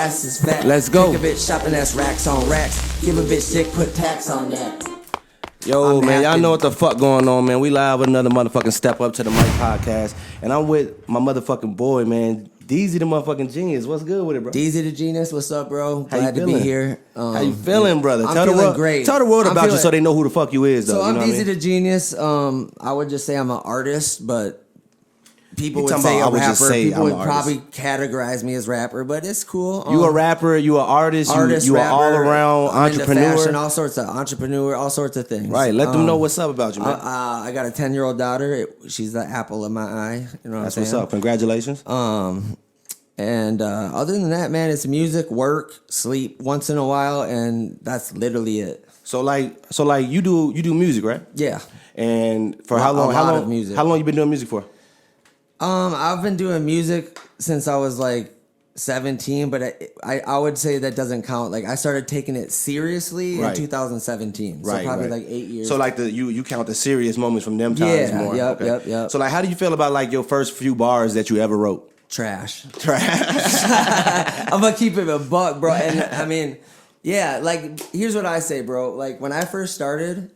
Ass is fat. Let's go. Take a bitch shopping, that's racks on racks. Give a bitch dick, put tax on that. Yo, man, y'all know what the fuck going on, man. We live with another motherfucking Step Up to the Mic podcast. And I'm with my motherfucking boy, man. Deezy the motherfucking Jeanius. What's good with it, bro? Deezy the Jeanius, what's up, bro? How Glad you to feeling? be here. How you feeling, brother? I'm tell feeling the world, great. Tell the world I'm about you feeling- so they know who the fuck you is, though. So I'm you know Deezy what I mean? the Jeanius. I would just say I'm an artist, but people You would talking say about, a I would just rapper. say People I'm would an probably categorize me as rapper, but it's cool. You a rapper, you an artist, you rapper, all around I'm into entrepreneur. fashion, all sorts of entrepreneur, all sorts of things. Right, let them know what's up about you, man. I got a 10-year-old daughter. She's the apple of my eye. You know That's what I'm what's saying? up. Congratulations. And other than that, man, it's music, work, sleep once in a while, and that's literally it. So you do music, right? Yeah. And for how long? A lot of music. How long you been doing music for? I've been doing music since I was like 17, but I would say that doesn't count. Like I started taking it seriously in 2017, so probably like 8 years. So like you count the serious moments from them times more. Yep. So like, how do you feel about like your first few bars that you ever wrote? Trash. I'm gonna keep it a buck, bro. And I mean, yeah, like here's what I say, bro. Like when I first started,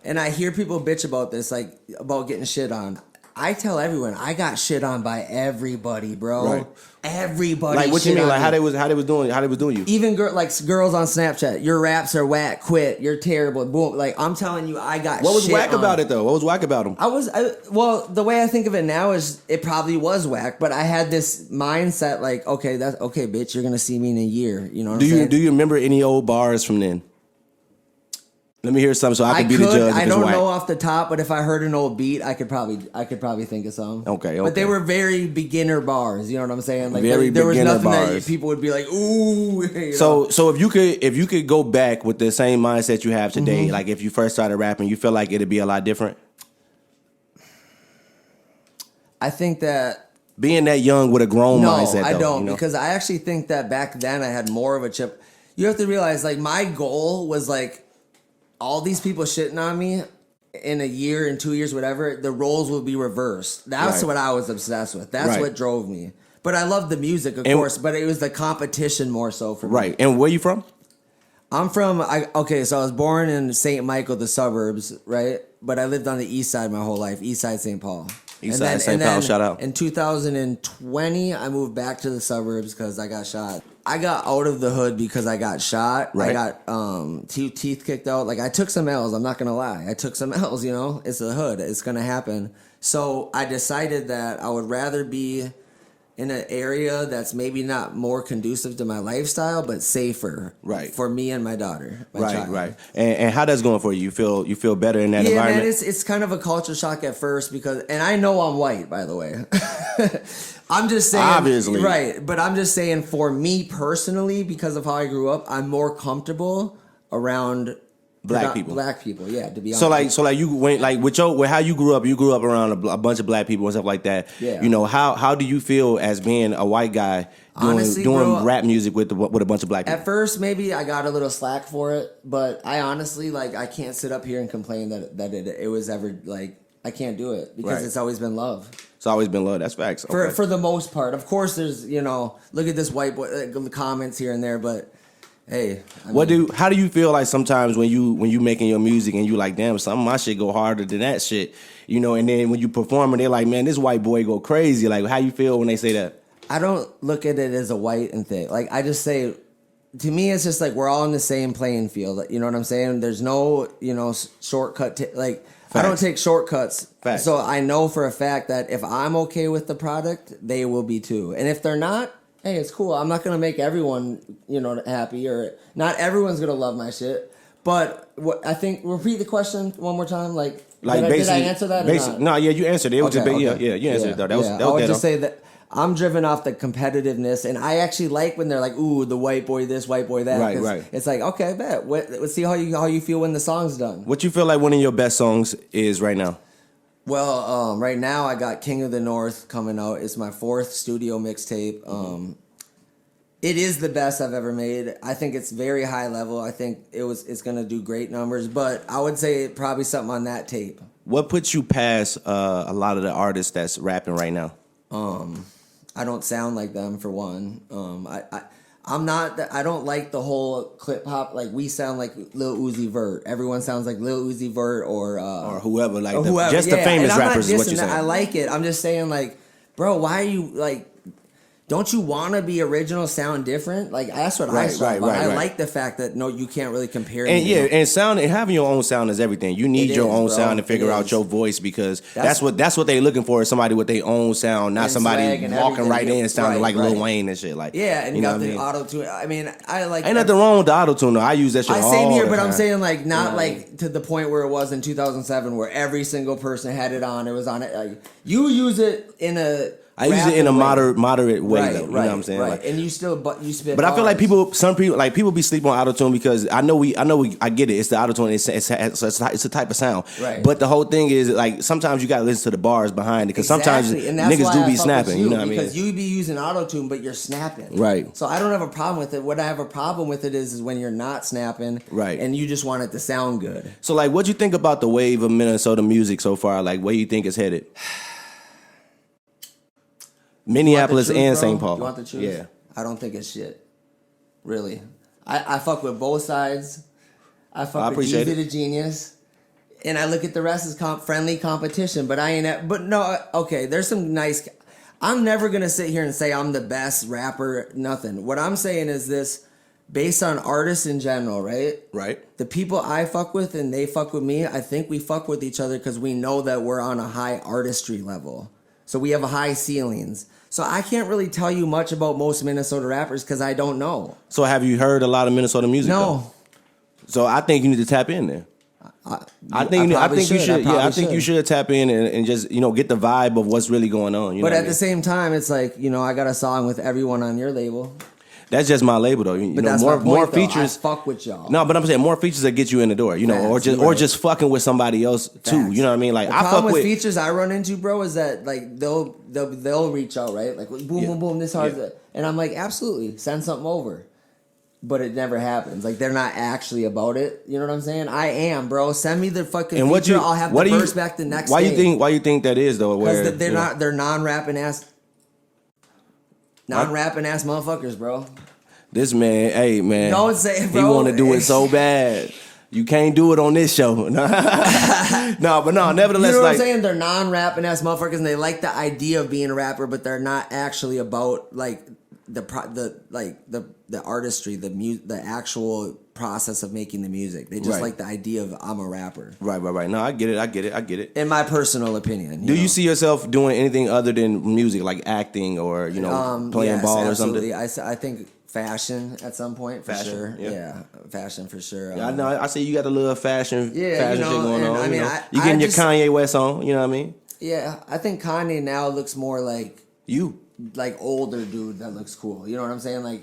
and I hear people bitch about this, like about getting shit on. I tell everyone I got shit on by everybody, bro. Right. Everybody. Like what you mean? Like me. how they was doing you? Even girls on Snapchat. Your raps are whack. Quit. You're terrible. Boom. Like I'm telling you, I got. What was shit whack on. about it though? What was whack about them? Well, the way I think of it now is it probably was whack, but I had this mindset like, okay, that's okay, bitch. You're gonna see me in a year. You know. What I'm saying? Do you remember any old bars from then? Let me hear something so I can be the judge. I don't know off the top, but if I heard an old beat, I could probably think of some. Okay. But they were very beginner bars. You know what I'm saying? Like Very there was beginner nothing bars. that people would be like, ooh. You So know? so if you could go back with the same mindset you have today, like if you first started rapping, you feel like it'd be a lot different? I think that. Being that young with a grown mindset, though, I don't, you know? because I actually think that back then I had more of a chip. You have to realize, like, my goal was like all these people shitting on me in a year, in 2 years, whatever. The roles will be reversed. That's what I was obsessed with. That's what drove me. But I love the music, of course. But it was the competition more so for me. Right. And where you from? I'm from. So I was born in St. Michael, the suburbs, right? But I lived on the east side my whole life, east side St. Paul. East side St. Paul, shout out. In 2020, I moved back to the suburbs because I got shot. I got out of the hood because I got shot. Right. I got teeth kicked out. Like I took some L's. I'm not gonna lie. I took some L's. You know, it's the hood. It's gonna happen. So I decided that I would rather be in an area that's maybe not more conducive to my lifestyle, but safer, for me and my daughter, my child. Right. And how that's going for you? You feel better in that environment? Yeah, man, it's kind of a culture shock at first and I know I'm white, by the way. I'm just saying, obviously, right? But I'm just saying, for me personally, because of how I grew up, I'm more comfortable around Black people, yeah. To be honest. So like you went like with how you grew up around a bunch of black people and stuff like that. Yeah. You know, how do you feel as being a white guy doing rap music with a bunch of black people? At first, maybe I got a little slack for it, but I honestly I can't sit up here and complain that it was ever like I can't do it because it's always been love. It's always been love. That's facts. Okay. For the most part, of course, there's look at this white boy comments here and there, but. Hey, how do you feel like sometimes when you making your music and you like, damn, some of my shit go harder than that shit, you know, and then when you perform and they're like, man, this white boy go crazy. Like, how you feel when they say that? I don't look at it as a white and thing. Like, I just say, to me, it's just like we're all in the same playing field. You know what I'm saying? There's no, shortcut. Facts. I don't take shortcuts. Facts. So I know for a fact that if I'm okay with the product, they will be too. And if they're not, hey, it's cool. I'm not gonna make everyone, happy, or not everyone's gonna love my shit. But repeat the question one more time. Did I answer that? Or not? No, yeah, you answered it. It was you answered it though. That was I would just say that I'm driven off the competitiveness, and I actually like when they're like, "Ooh, the white boy this, white boy that." Right. It's like, okay, bet. Let's see how you feel when the song's done. What you feel like one of your best songs is right now? Well, right now I got King of the North coming out. It's my 4th studio mixtape. It is the best I've ever made. I think it's very high level. I think it's gonna do great numbers, but I would say probably something on that tape. What puts you past a lot of the artists that's rapping right now? I don't sound like them, for one. I don't like the whole clip hop. Like we sound like Lil Uzi Vert. Everyone sounds like Lil Uzi Vert or whoever. Like whoever. just the famous and I'm rappers not is what dissing you're that. saying. I like it. I'm just saying, like, bro, why are you like? Don't you want to be original, sound different? Like that's what I strive by. I like the fact that no, you can't really compare. And and sound and having your own sound is everything. You need your own sound to figure out your voice because that's what they're looking for is somebody with their own sound, not somebody walking right in sounding like Lil Wayne and shit. Like and you got the auto tune. I mean, I like. Ain't nothing wrong with the auto tune though. I use that shit all same here, but time. I'm saying like not like to the point where it was in 2007 where every single person had it on. It was on it. Like, you use it in a. I use it in a moderate way, though. You know what I'm saying? Right. Like, And you spit. But I feel like some people be sleeping on autotune because I get it. It's the autotune. It's a type of sound. Right. But the whole thing is like sometimes you gotta listen to the bars behind it because sometimes niggas do be snapping. You know what I mean? Because you be using autotune, but you're snapping. Right. So I don't have a problem with it. What I have a problem with it is when you're not snapping. Right. And you just want it to sound good. So like, what you think about the wave of Minnesota music so far? Like, where you think it's headed? Minneapolis and St. Paul. You want the truth? Yeah. I don't think it's shit. Really. I fuck with both sides. I fuck with Deezy to Jeanius. And I look at the rest as friendly competition, but I ain't. But no, okay. There's some nice. I'm never gonna sit here and say I'm the best rapper. Nothing. What I'm saying is this, based on artists in general, right? Right. The people I fuck with and they fuck with me. I think we fuck with each other because we know that we're on a high artistry level. So we have high ceilings. So I can't really tell you much about most Minnesota rappers because I don't know. So have you heard a lot of Minnesota music? No. Though? So I think you need to tap in there. I think you should. Yeah, I think you should tap in and just get the vibe of what's really going on. But at the same time, it's like I got a song with everyone on your label. That's just my label though. You know, more features. I fuck with y'all. No, but I'm saying more features that get you in the door. Or just fucking with somebody else too. You know what I mean? Like the I problem fuck with features I run into, bro, is that like they'll reach out, right? Like boom, boom, boom, this hard, and I'm like, absolutely, send something over. But it never happens. Like they're not actually about it. You know what I'm saying? I am, bro. Send me the fucking feature. I'll have the verse back the next day. Why you think that is though? Because they're non-rapping ass motherfuckers, bro. This man, hey man, don't say it, bro. He want to do it so bad. You can't do it on this show. No, but no, nevertheless, you know what I'm saying? They're non-rapping ass motherfuckers, and they like the idea of being a rapper, but they're not actually about like the artistry, the actual process of making the music. They just like the idea of I'm a rapper. Right. No, I get it. In my personal opinion. Do you see yourself doing anything other than music, like acting or playing ball or something? I think fashion at some point for sure. Yeah, fashion for sure. Yeah, I know. I see you got a little fashion shit going on. I mean, you getting your Kanye West on. You know what I mean? Yeah, I think Kanye now looks more like you, like older dude that looks cool. You know what I'm saying? Like,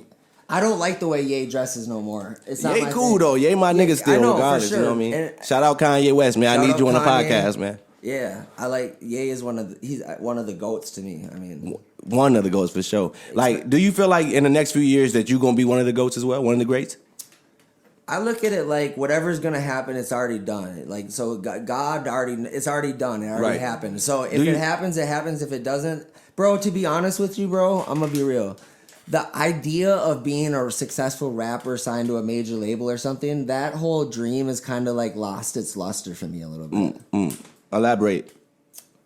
I don't like the way Ye dresses no more. It's not Ye my cool thing. though. Ye my nigga still, regardless. Sure. You know what I mean? And shout out Kanye West, man. I need you on the podcast, man. Yeah, I like Ye is he's one of the goats to me. I mean, one of the goats for sure. Like, do you feel like in the next few years that you're gonna be one of the goats as well, one of the greats? I look at it like whatever's gonna happen, it's already done. Like, so God it's already done. It already happened. So if it happens, it happens. If it doesn't, bro, to be honest with you, bro, I'm gonna be real. The idea of being a successful rapper signed to a major label or something, that whole dream is kind of like lost its luster for me a little bit. Elaborate.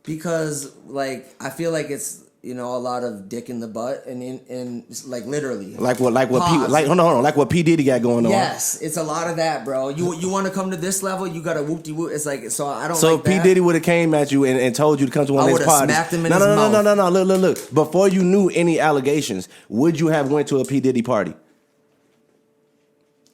Because like I feel like it's a lot of dick in the butt and like literally like what hold on like what P Diddy got going on. Yes, it's a lot of that, bro. You want to come to this level, you got to whoop-de-whoop. It's like so I don't. So like if P Diddy would have came at you and told you to come to one of his parties, smacked him in his mouth. No. Look. Before you knew any allegations, would you have went to a P Diddy party?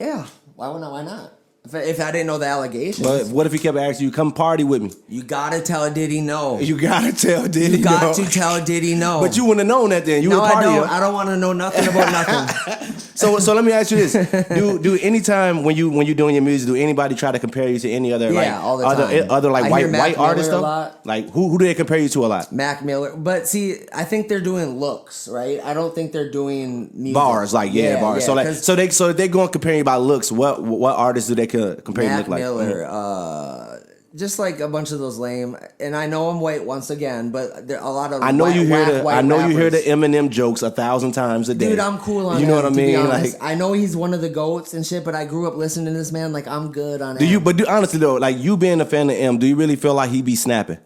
Yeah. Why not? If I didn't know the allegations. But what if he kept asking you, come party with me? You gotta tell Diddy no. You gotta tell Diddy no. You got to tell Diddy no. But you wouldn't have known that then. You would party. I don't want to know nothing about nothing. So let me ask you this. Do anytime when you doing your music, do anybody try to compare you to any other all the time. other like white artists though? Like who do they compare you to a lot? Mac Miller. But see, I think they're doing looks, right? I don't think they're doing music. Bars, bars. Yeah, so if they're going to compare you by looks, what artists do they compare you to look like? Mac Miller, Just like a bunch of those lame, and I know I'm white once again, but there are a lot of I know you hear the rappers. Eminem jokes 1,000 times a day. Dude, I'm cool on You know what I mean? Like, I know he's one of the GOATs and shit, but I grew up listening to this man. Like, I'm good on it. Honestly though, like you being a fan of M, do you really feel like he be snapping?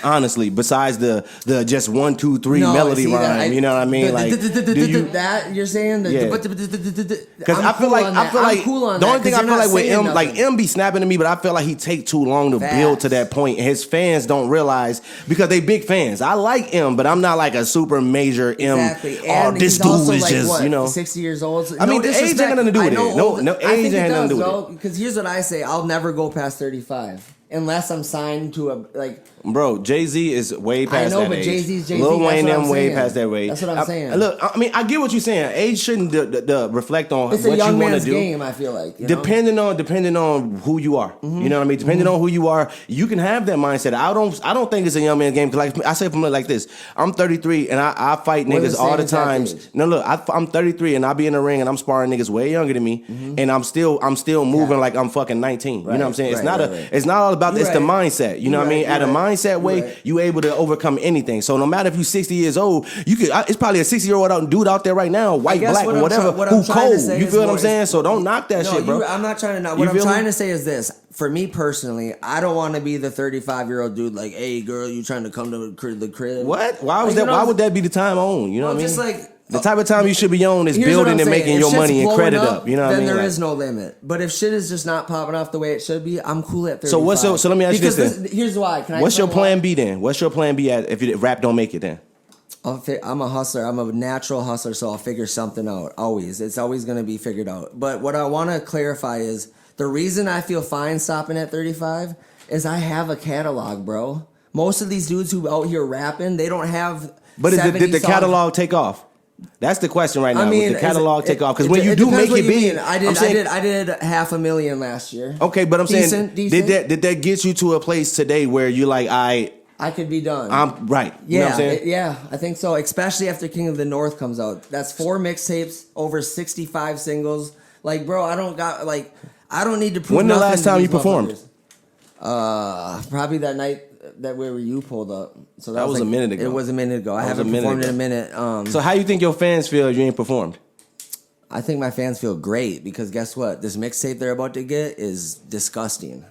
Honestly, besides the just 1, 2, 3 melody rhyme, you know what I mean? Like, do you that you're saying? Because I feel like the only thing I feel like with M, like M be snapping to me, but I feel like he take too long to build to that point. And his fans don't realize because they big fans. I like M, but I'm not like a super major M. Exactly. Oh, this dude is just 60 years old. I mean, the age ain't nothing to do with it. No age ain't nothing to do with it. Because here's what I say: I'll never go past 35 unless I'm signed to a like. Bro, Jay-Z is way past that age. I know, but Jay-Z's Jay-Z. Lil Wayne them way past that age. That's what I'm saying. Look, I mean, I get what you're saying. Age shouldn't reflect on it's what you want to do. It's a young man's game, I feel like. You know? Depending on who you are. Mm-hmm. You know what I mean? Depending on who you are, you can have that mindset. I don't think it's a young man's game. Cause like I say from like this, I'm 33 and I fight niggas all the times. No, look, I'm 33 and I be in the ring and I'm sparring niggas way younger than me, and I'm still moving like I'm fucking 19. Right, you know what I'm saying? It's not all about it's the mindset. You know what I mean? At a mindset way, you able to overcome anything. So no matter if you're 60 years old, you could. It's probably a 60-year-old dude out there right now, white, black, or whatever, who cold. You feel what I'm saying? So don't knock that shit, bro. I'm not trying to knock. What I'm trying to say is this. For me personally, I don't want to be the 35-year-old dude like, hey, girl, you trying to come to the crib? What? Why was that? Why would that be the time on? You know what I mean? Just like the type of time you should be on is building and making your money and credit up. You know what I mean? Then there is no limit. But if shit is just not popping off the way it should be, I'm cool at 35. So let me ask you this then. Here's why. What's your plan B then? What's your plan B if rap don't make it then? I'm a hustler. I'm a natural hustler, so I'll figure something out. Always. It's always going to be figured out. But what I want to clarify is the reason I feel fine stopping at 35 is I have a catalog, bro. Most of these dudes who out here rapping, they don't have. But did the catalog take off? That's the question right now. I mean, did the catalog take off? Because when you do make it big, I did 500,000 last year. Okay, but I'm saying, did that get you to a place today where you like I could be done. I'm right. Yeah, you know what I'm saying? Yeah, I think so. Especially after King of the North comes out. That's 4 mixtapes, over 65 singles. Like, bro, I don't need to prove. When the last time you performed? Probably that night that where you pulled up. So that was a minute ago. It was a minute ago. I haven't performed in a minute. So how you think your fans feel if you ain't performed? I think my fans feel great because guess what? This mixtape they're about to get is disgusting.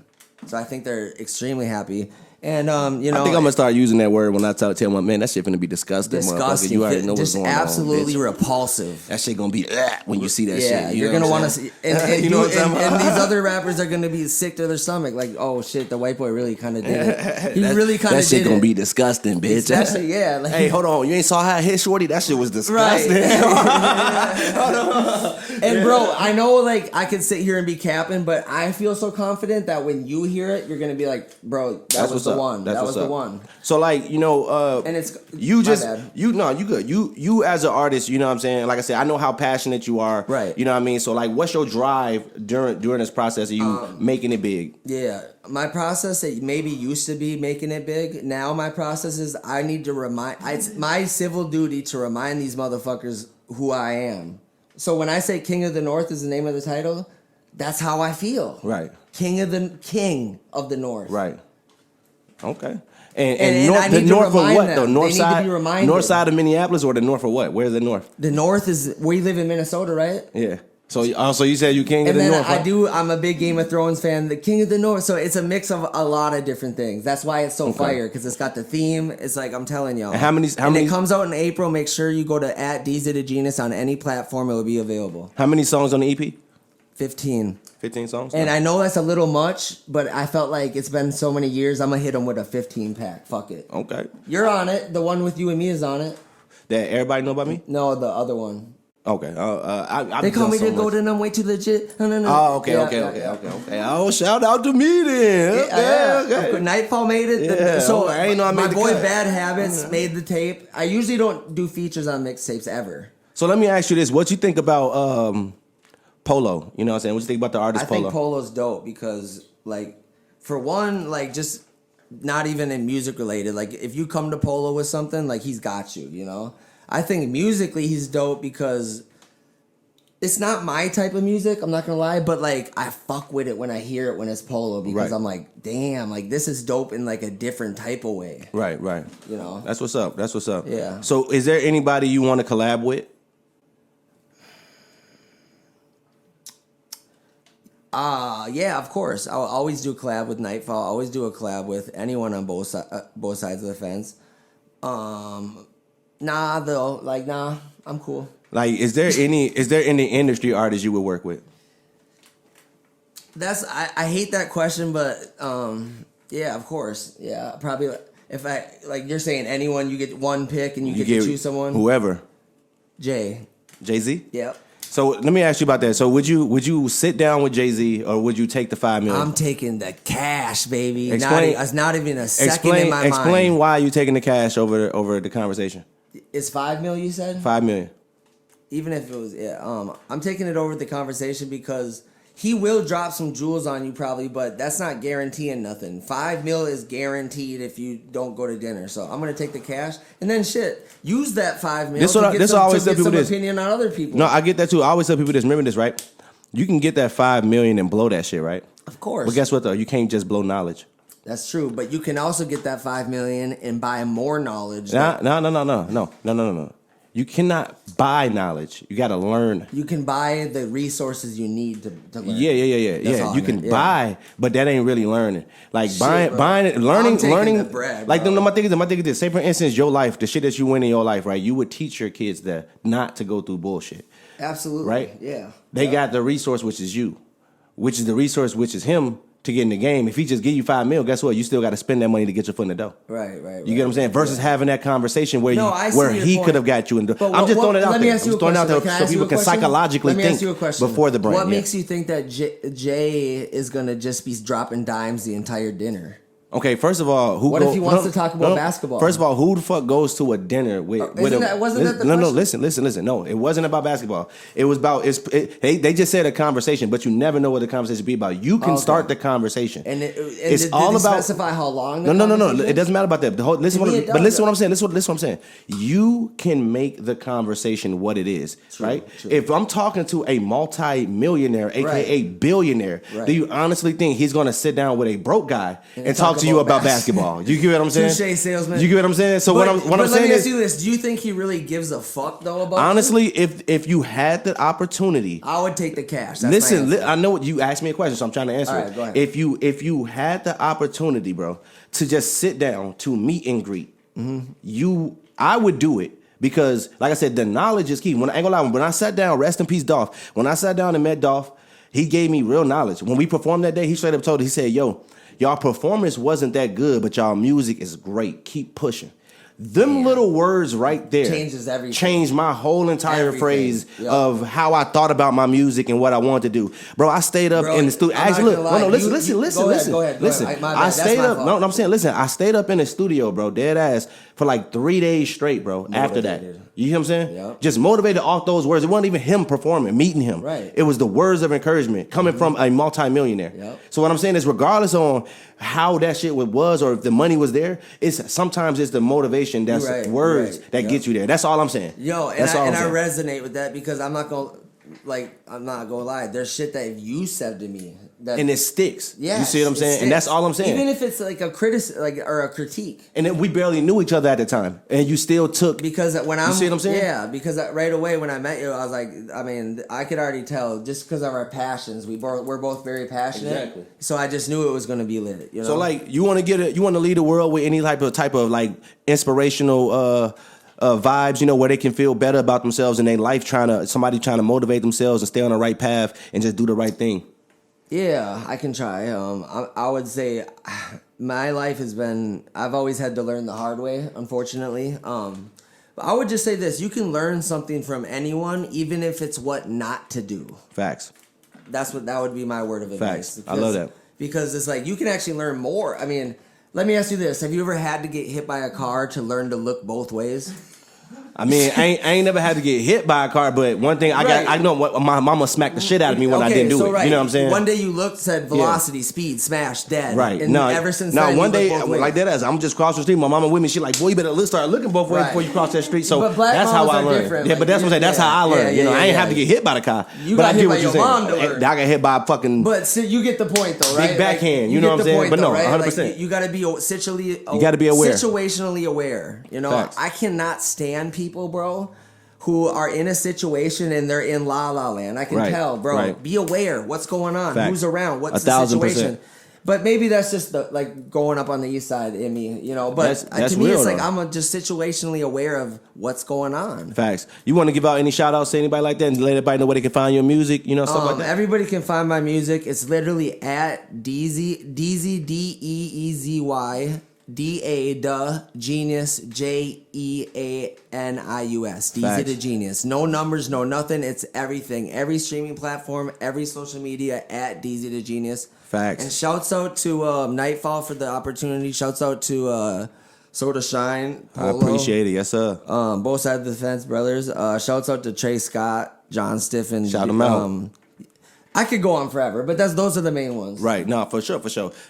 So I think they're extremely happy. And I think I'm gonna start using that word when I tell my man that shit finna be disgusting. Disgusting. You already know what's just going absolutely on, repulsive. That shit gonna be when you see that shit. Yeah, you're gonna want to see. And you know what I'm saying? And these other rappers are gonna be sick to their stomach. Like, oh shit, the white boy really kind of did it. He really kind of did it. That shit gonna be disgusting, bitch. Especially, yeah. Like, hey, hold on. You ain't saw how I hit Shorty? That shit was disgusting. Right. Hold on. And bro, I know like I could sit here and be capping, but I feel so confident that when you hear it, you're gonna be like, bro, that was the one. That was the one. So like, and it's you good. You as an artist, you know what I'm saying? Like I said, I know how passionate you are. Right. You know what I mean? So like what's your drive during this process of you making it big? Yeah. My process, it maybe used to be making it big. Now my process is I need to it's my civil duty to remind these motherfuckers who I am. So when I say King of the North is the name of the title, that's how I feel. Right. King of the North. Right. Okay. And the north of what them. though? North they side, need to be reminded. North side of Minneapolis or the north of what? Where's the north? The north is where you live in Minnesota, right? Yeah. So you said you King of the North. And then I'm a big Game of Thrones fan. The King of the North. So it's a mix of a lot of different things. That's why it's so fire because it's got the theme. It's like I'm telling y'all. And how many? It comes out in April. Make sure you go to @Deezy Jeanius on any platform. It will be available. How many songs on the EP? 15. 15 songs? And I know that's a little much, but I felt like it's been so many years, I'm going to hit them with a 15 pack. Fuck it. Okay. You're on it. The one with you and me is on it. That everybody know about me? No, the other one. Okay. They call me the golden, I'm way too legit. No. Oh, okay. Oh, shout out to me then. Okay. Nightfall made it. Yeah. So I ain't know I made my the boy cut. Bad Habits made the tape. I usually don't do features on mixtapes ever. So let me ask you this. What you think about Polo? You know what I'm saying? What you think about the artist Polo? I think Polo's dope because, like, for one, like, just not even in music related. Like, if you come to Polo with something, like, he's got you, you know? I think musically he's dope because it's not my type of music, I'm not gonna lie, but like I fuck with it when I hear it when it's Polo because I'm like, damn, like this is dope in like a different type of way. Right. You know? That's what's up. Yeah. So is there anybody you want to collab with? Yeah, of course. I'll always do a collab with Nightfall. I'll always do a collab with anyone on both sides of the fence. Nah, though. Like, nah, I'm cool. Like, is there any industry artist you would work with? I hate that question, but yeah, of course. Yeah, probably if I like you're saying anyone, you get one pick and you get to choose someone. Whoever. Jay-Z? Yep. So let me ask you about that. So would you sit down with Jay-Z or would you take the $5 million? I'm taking the cash, baby. It's not even a second in my mind. Explain why you taking the cash over the conversation. It's $5 million, you said? $5 million. Even if it was, I'm taking it over the conversation because he will drop some jewels on you probably, but that's not guaranteeing nothing. $5 million is guaranteed if you don't go to dinner. So I'm gonna take the cash and then use that $5 million. This I always tell people this. Opinion on other people. No, I get that too. I always tell people this. Remember this, right? You can get that $5 million and blow that shit, right? Of course. But guess what though? You can't just blow knowledge. That's true, but you can also get that $5 million and buy more knowledge. No. You cannot buy knowledge. You got to learn. You can buy the resources you need to learn. Yeah. You can buy, but that ain't really learning. Like buying, learning. The bread, like my thing is this. Say for instance, your life, the shit that you win in your life, right? You would teach your kids that not to go through bullshit. Absolutely. Right? Yeah. They got the resource, which is you, which is the resource, which is him. To get in the game, if he just give you $5 million, guess what? You still got to spend that money to get your foot in the door. Right. You get what I'm saying? Versus having that conversation where he could have got you in the. I'm just throwing it out there. Let me ask you a question. So people can psychologically think before the brand. What makes you think that Jay is gonna just be dropping dimes the entire dinner? Okay, first of all, if he wants to talk about basketball? First of all, who the fuck goes to a dinner with wasn't that the question? No, listen. No, it wasn't about basketball. It was about they just said a conversation, but you never know what the conversation be about. You can start the conversation, and it's did all they about specify how long. No. It doesn't matter about that. Listen what I'm saying. Listen what I'm saying. You can make the conversation what it is, right? True. If I'm talking to a multi-millionaire, aka billionaire, do you honestly think he's going to sit down with a broke guy and talk to you about basketball? You get what I'm saying? Touché, salesman. You get what I'm saying? So what I'm saying is, let me ask you this: do you think he really gives a fuck though about? Honestly, if you had the opportunity, I would take the cash. Listen, I know what you asked me a question, so I'm trying to answer it. it. Go ahead. If you had the opportunity, bro, to just sit down to meet and greet, I would do it. Because, like I said, the knowledge is key. When I sat down, rest in peace, Dolph. When I sat down and met Dolph, he gave me real knowledge. When we performed that day, he straight up told us, he said, yo, y'all performance wasn't that good, but y'all music is great. Keep pushing. Them little words right there changes everything. Changed my whole entire phrase of how I thought about my music and what I wanted to do. Bro, I stayed up in the studio. Actually, listen. Go ahead. I stayed up. No, I'm saying, listen. I stayed up in the studio, bro, dead ass for like 3 days straight, bro. After that, you hear what I'm saying? Yep. Just motivated off those words. It wasn't even him performing, meeting him. Right. It was the words of encouragement coming from a multimillionaire. Yep. So what I'm saying is, regardless on how that shit was or if the money was there, sometimes it's the motivation that's words that get you there. That's all I'm saying. Yo, and I resonate with that because I'm not gonna lie. There's shit that you said to me and it sticks. Yeah, you see what I'm saying? And that's all I'm saying. Even if it's like a or a critique. And then we barely knew each other at the time, and you still took because when I'm. You see what I'm saying? Yeah, because right away when I met you, I was like, I mean, I could already tell just because of our passions. We're both very passionate. Exactly. So I just knew it was going to be lit. You know? So like, you want to lead the world with any type of like inspirational. Vibes, where they can feel better about themselves in their life, somebody trying to motivate themselves and stay on the right path and just do the right thing. Yeah, I can try. I would say my life has been, I've always had to learn the hard way, unfortunately. But I would just say this, you can learn something from anyone, even if it's what not to do. Facts. That would be my word of advice. Facts. I love that. Because it's like, you can actually learn more. I mean, let me ask you this. Have you ever had to get hit by a car to learn to look both ways? I mean, I ain't never had to get hit by a car, but one thing I know what my mama smacked the shit out of me when I didn't do it. Right. You know what I'm saying? One day you looked, said velocity, speed, smash, dead. Right. And ever since then, one day like that, as I'm just crossing the street, my mama with me. She like, boy, you better start looking both ways before you cross that street. So that's how I learned. Yeah, but that's what I'm saying. That's how I learned. You know, I ain't have to get hit by the car. You got hit by your mom. I got hit by a fucking. But you get the point though, right? Big backhand. You know what I'm saying? But no, 100%. You got to be situationally aware. You know, Facts. I cannot stand people, bro, who are in a situation and they're in la la land. I can tell, bro. Right. Be aware what's going on, Facts. who's around, what's the 1000%. situation. But maybe that's just like growing up on the east side in me, you know. But that's to me, real, it's like though. I'm just situationally aware of what's going on. Facts. You want to give out any shout outs to anybody like that and let everybody know where they can find your music, you know, stuff like that? Everybody can find my music. It's literally at Deezy, Deezy, Jeanius, Jeanius, Deezy to Jeanius. No numbers, no nothing. It's everything. Every streaming platform, every social media at Deezy to Jeanius. Facts. And shouts out to Nightfall for the opportunity. Shouts out to Soda Shine, Polo. I appreciate it. Yes, sir. Both sides of the fence, brothers. Shouts out to Trey Scott, John Stiffen. Shout them out. I could go on forever, but those are the main ones. Right, no, for sure.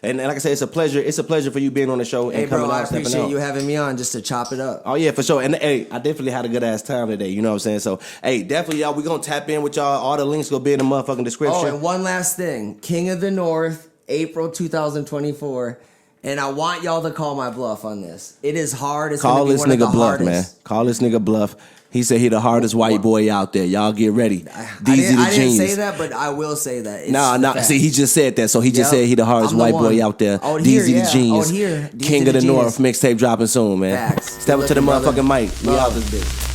And like I said, it's a pleasure. It's a pleasure for you being on the show and coming out, stepping out. I appreciate you having me on just to chop it up. Oh yeah, for sure. And hey, I definitely had a good ass time today. You know what I'm saying? So hey, definitely y'all, we gonna tap in with y'all. All the links gonna be in the motherfucking description. Oh, and one last thing, King of the North, April 2024. And I want y'all to call my bluff on this. It is hard. It's call gonna be this one of nigga the bluff, hardest. man. Call this nigga bluff. He said he the hardest white boy out there. Y'all get ready. I Deezy didn't say that, but I will say that. It's Nah. See, he just said that. So he just said he the hardest I'm the white one. boy out there. Out here, Deezy the Genius. Out here. King of the North. Mixtape dropping soon, man. Facts. Step up to the brother. motherfucking mic. We out this bitch.